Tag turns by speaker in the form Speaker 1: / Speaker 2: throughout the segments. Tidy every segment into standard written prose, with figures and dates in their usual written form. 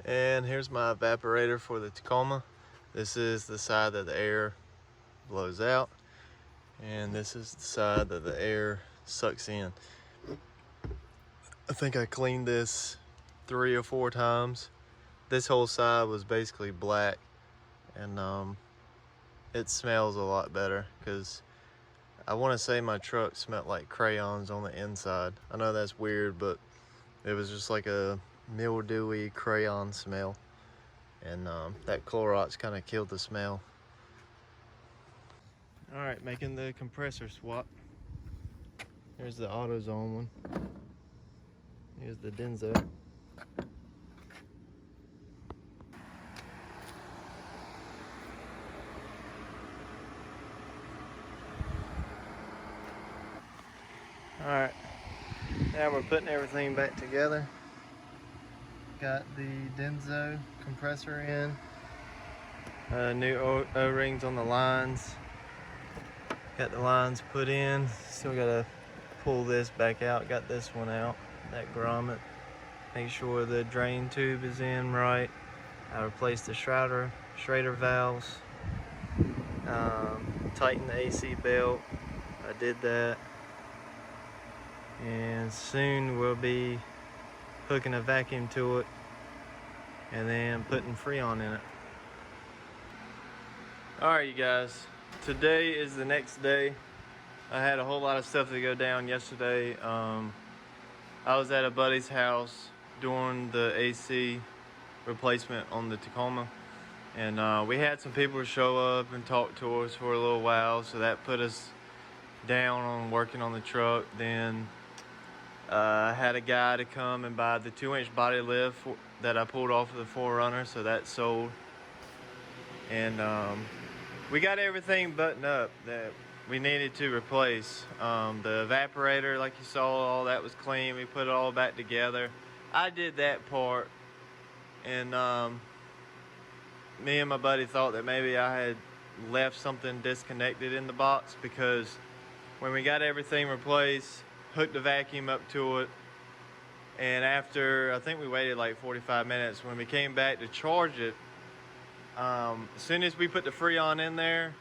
Speaker 1: And here's my evaporator for the Tacoma. This is the side that the air blows out, and this is the side that the air sucks in. I think I cleaned this 3 or 4 times. This whole side was basically black, and it smells a lot better because I want to say my truck smelled like crayons on the inside. I know that's weird, but it was just like a mildewy crayon smell, and that Clorox kind of killed the smell. All right, making the compressor swap. Here's the AutoZone one. Here's the Denso. All right, now we're putting everything back together. Got the Denso compressor in. New O-rings on the lines. Got the lines put in. Still gotta pull this back out. Got this one out, that grommet. Make sure the drain tube is in right. I replaced the Schrader valves. Tighten the AC belt. I did that. And soon we'll be hooking a vacuum to it and then putting Freon in it. Alright, you guys, today is the next day. I had a whole lot of stuff to go down yesterday. I was at a buddy's house doing the AC replacement on the Tacoma, and we had some people show up and talk to us for a little while, so that put us down on working on the truck. Then I had a guy to come and buy the 2-inch body lift that I pulled off of the 4Runner, so that sold. And we got everything buttoned up that we needed to replace. The evaporator, like you saw, all that was clean. We put it all back together. I did that part, and me and my buddy thought that maybe I had left something disconnected in the box, because when we got everything replaced, hooked the vacuum up to it, and after, I think we waited like 45 minutes, when we came back to charge it, as soon as we put the Freon in there,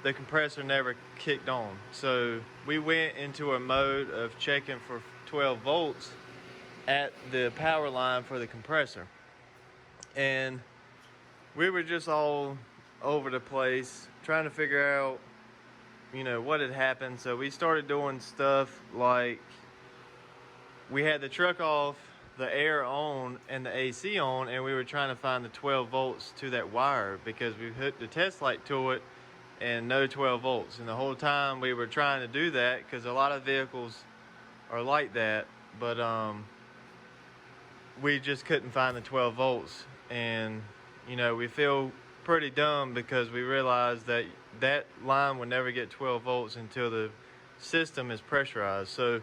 Speaker 1: the compressor never kicked on. So we went into a mode of checking for 12 volts at the power line for the compressor, and we were just all over the place trying to figure out, what had happened. So we started doing stuff like, we had the truck off, the air on, and the AC on, and we were trying to find the 12 volts to that wire, because we hooked the test light to it and no 12 volts. And the whole time we were trying to do that, because a lot of vehicles are like that, but we just couldn't find the 12 volts. And we feel pretty dumb, because we realized that that line would never get 12 volts until the system is pressurized. So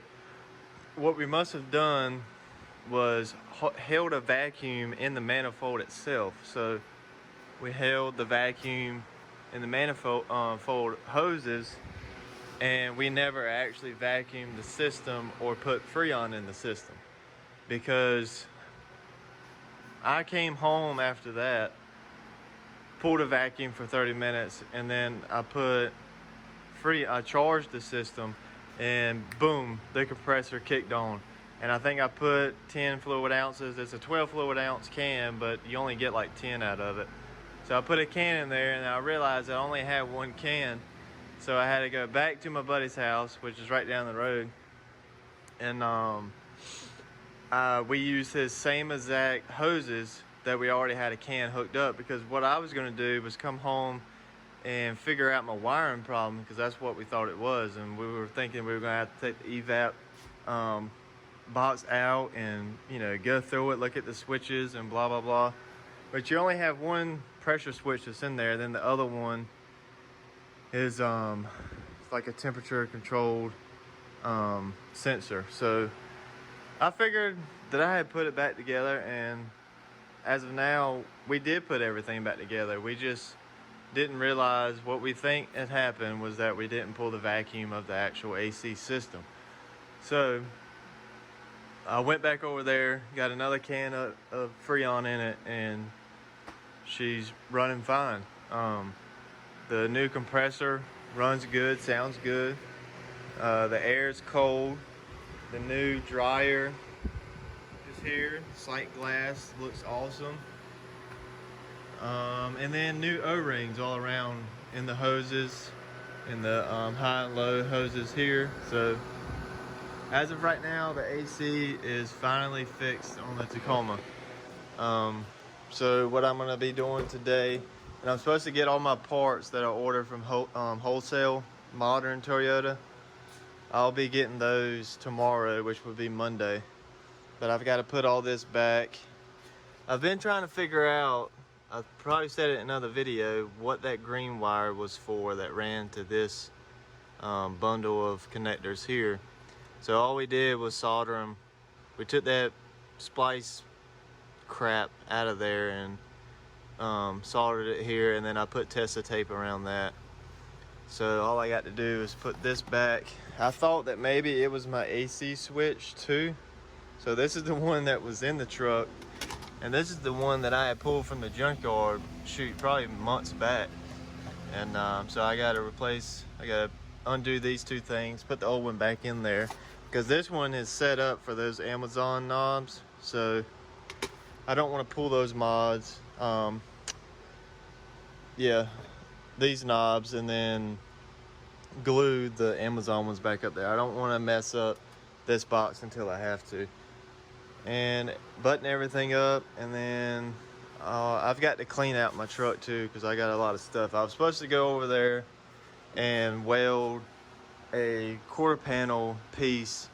Speaker 1: what we must have done was held a vacuum in the manifold itself. So we held the vacuum in the manifold hoses, and we never actually vacuumed the system or put Freon in the system, because I came home after that, pulled a vacuum for 30 minutes, and then I charged the system, and boom, the compressor kicked on. And I think I put 10 fluid ounces. It's a 12 fluid ounce can, but you only get like 10 out of it. So I put a can in there, and I realized I only had 1 can. So I had to go back to my buddy's house, which is right down the road. And we used his same exact hoses that we already had a can hooked up, because what I was going to do was come home and figure out my wiring problem, because that's what we thought it was. And we were thinking we were going to have to take the evap box out and go through it, look at the switches and blah blah blah. But you only have one pressure switch that's in there, then the other one is it's like a temperature controlled sensor. So I figured that I had put it back together, and as of now, we did put everything back together. We just didn't realize what we think had happened was that we didn't pull the vacuum of the actual AC system. So I went back over there, got another can of Freon in it, and she's running fine. The new compressor runs good, sounds good. The air's cold. The new dryer is here. Sight glass looks awesome. And then new O-rings all around in the hoses, in the high and low hoses here. So as of right now, the AC is finally fixed on the Tacoma. So what I'm gonna be doing today, and I'm supposed to get all my parts that I ordered from wholesale modern Toyota. I'll be getting those tomorrow, which would be Monday. But I've got to put all this back. I've been trying to figure out, I've probably said it in another video, what that green wire was for that ran to this bundle of connectors here. So all we did was solder them. We took that splice crap out of there and soldered it here, and then I put Tesa tape around that. So all I got to do is put this back. I thought that maybe it was my AC switch too. So this is the one that was in the truck, and this is the one that I had pulled from the junkyard, shoot, probably months back. And so I got to undo these two things, put the old one back in there, because this one is set up for those Amazon knobs. So I don't want to pull those mods. Yeah, these knobs, and then glue the Amazon ones back up there. I don't want to mess up this box until I have to. And button everything up, and then I've got to clean out my truck too, because I got a lot of stuff. I was supposed to go over there and weld a quarter panel piece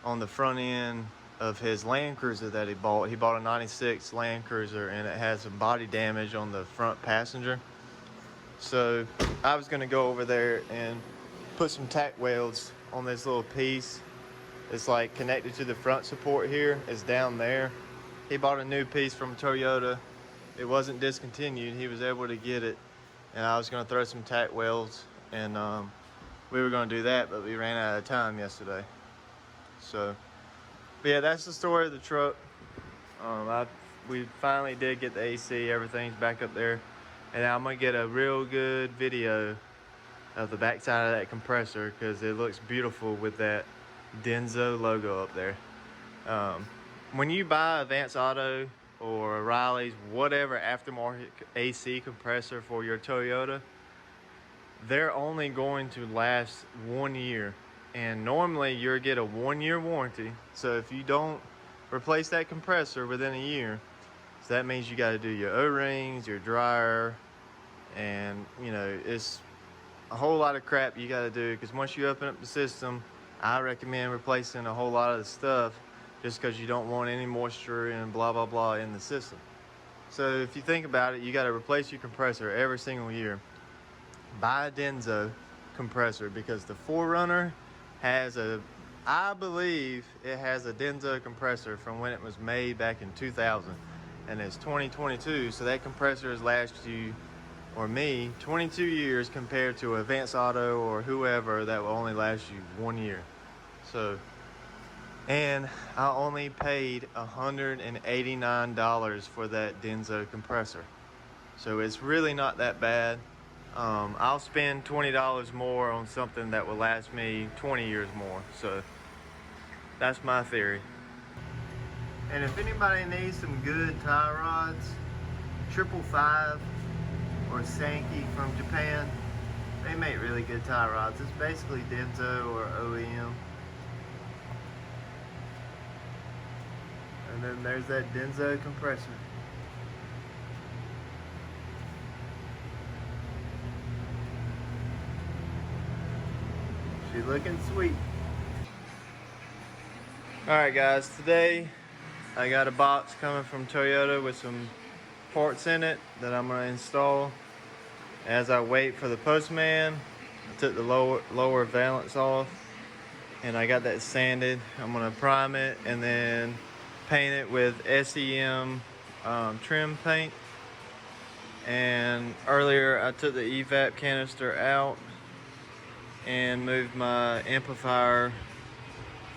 Speaker 1: on the front end of his Land Cruiser that he bought. He bought a 96 Land Cruiser, and it had some body damage on the front passenger. So I was gonna go over there and put some tack welds on this little piece. It's like connected to the front support here. It's down there. He bought a new piece from Toyota. It wasn't discontinued. He was able to get it. And I was gonna throw some tack welds, and we were gonna do that, but we ran out of time yesterday. So, but yeah, that's the story of the truck. We finally did get the AC. Everything's back up there. And I'm gonna get a real good video of the backside of that compressor, because it looks beautiful with that Denso logo up there. When you buy a Vance Auto or a Riley's, whatever aftermarket AC compressor for your Toyota, they're only going to last 1 year. And normally you'll get a 1-year warranty. So if you don't replace that compressor within a year, so that means you got to do your O-rings, your dryer, and you know, it's a whole lot of crap you got to do, because once you open up the system, I recommend replacing a whole lot of the stuff, just because you don't want any moisture and blah blah blah in the system. So if you think about it, you got to replace your compressor every single year. Buy a Denso compressor, because the 4Runner has I believe it has a Denso compressor from when it was made back in 2000, and it's 2022, so that compressor has lasted you, or me, 22 years, compared to a Vance Auto or whoever that will only last you 1 year. So, and I only paid $189 for that Denso compressor. So it's really not that bad. I'll spend $20 more on something that will last me 20 years more. So that's my theory. And if anybody needs some good tie rods, 555 or Sankey from Japan, they make really good tie rods. It's basically Denso or OEM. And then there's that Denso compressor. She's looking sweet. Alright guys, today I got a box coming from Toyota with some parts in it that I'm going to install. As I wait for the postman, I took the lower valance off, and I got that sanded. I'm going to prime it and then paint it with SEM trim paint. And earlier I took the evap canister out and moved my amplifier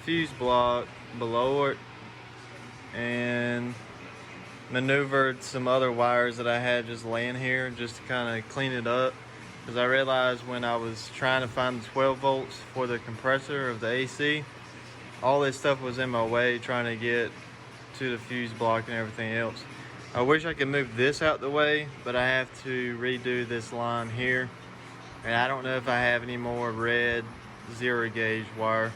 Speaker 1: fuse block below it and maneuvered some other wires that I had just laying here just to kind of clean it up, because I realized when I was trying to find the 12 volts for the compressor of the AC, all this stuff was in my way trying to get to the fuse block and everything else. I wish I could move this out the way, but I have to redo this line here, and I don't know if I have any more red 0 gauge wire.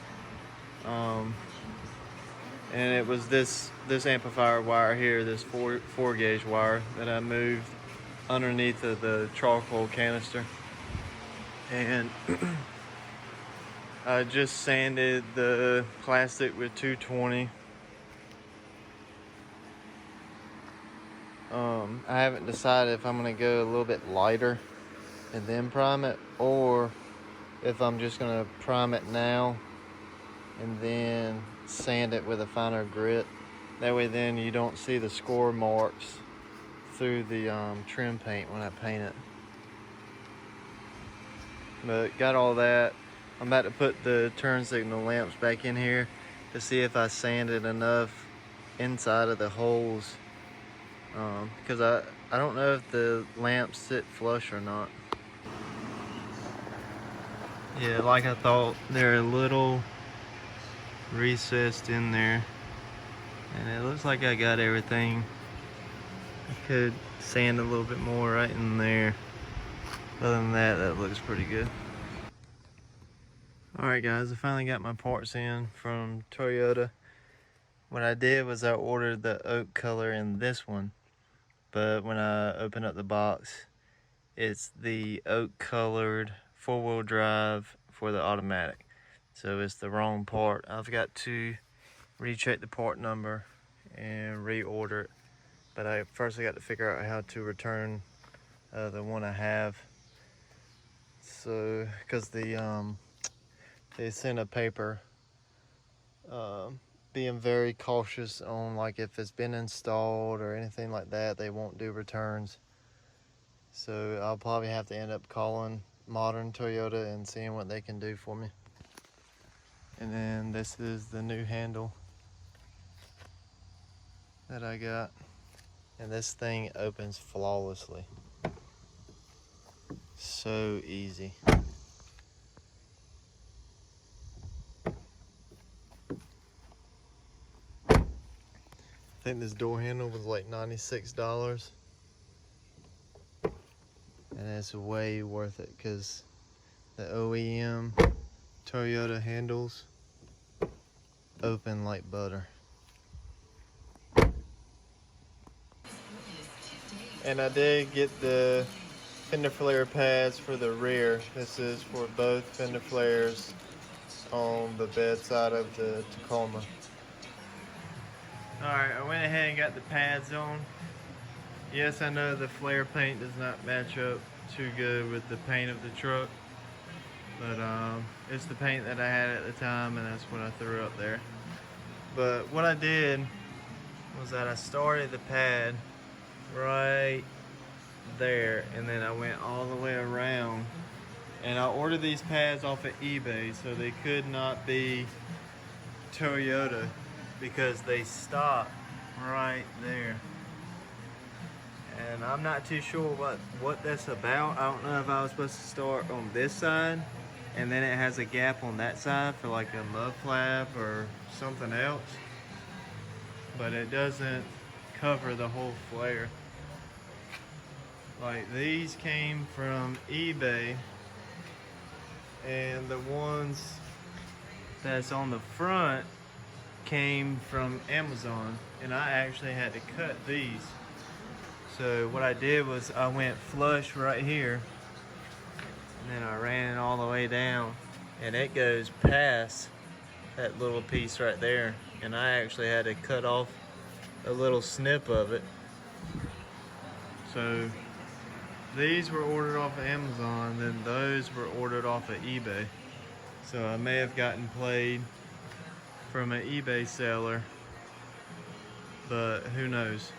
Speaker 1: And it was this amplifier wire here, this 4 gauge wire that I moved underneath of the charcoal canister. And I just sanded the plastic with 220. I haven't decided if I'm gonna go a little bit lighter and then prime it, or if I'm just gonna prime it now and then sand it with a finer grit. That way then you don't see the score marks through the trim paint when I paint it. But got all that. I'm about to put the turn signal lamps back in here to see if I sanded enough inside of the holes, because I don't know if the lamps sit flush or not. Yeah, like I thought, they're a little recessed in there, and it looks like I got everything. I could sand a little bit more right in there. Other than that, that looks pretty good. Alright guys, I finally got my parts in from Toyota. What I did was I ordered the oak color in this one, but when I open up the box, it's the oak colored 4-wheel drive for the automatic. So it's the wrong part. I've got to recheck the part number and reorder it. But first I got to figure out how to return the one I have. So, because they sent a paper being very cautious on, like, if it's been installed or anything like that, they won't do returns. So I'll probably have to end up calling Modern Toyota and seeing what they can do for me. And then this is the new handle that I got. And this thing opens flawlessly. So easy. I think this door handle was like $96. And it's way worth it because the OEM Toyota handles open like butter. And I did get the fender flare pads for the rear. This is for both fender flares on the bed side of the Tacoma. Alright, I went ahead and got the pads on. Yes, I know the flare paint does not match up too good with the paint of the truck, but it's the paint that I had at the time, and that's what I threw up there. But what I did was that I started the pad right there, and then I went all the way around, and I ordered these pads off of eBay, so they could not be Toyota because they stop right there. And I'm not too sure what that's about. I don't know if I was supposed to start on this side and then it has a gap on that side for like a mud flap or something else, but it doesn't cover the whole flare. Like, these came from eBay, and the ones that's on the front came from Amazon, and I actually had to cut these. So what I did was I went flush right here, and then I ran it all the way down, and it goes past that little piece right there, and I actually had to cut off a little snip of it. So these were ordered off of Amazon, then those were ordered off of eBay. So I may have gotten played from an eBay seller, but who knows.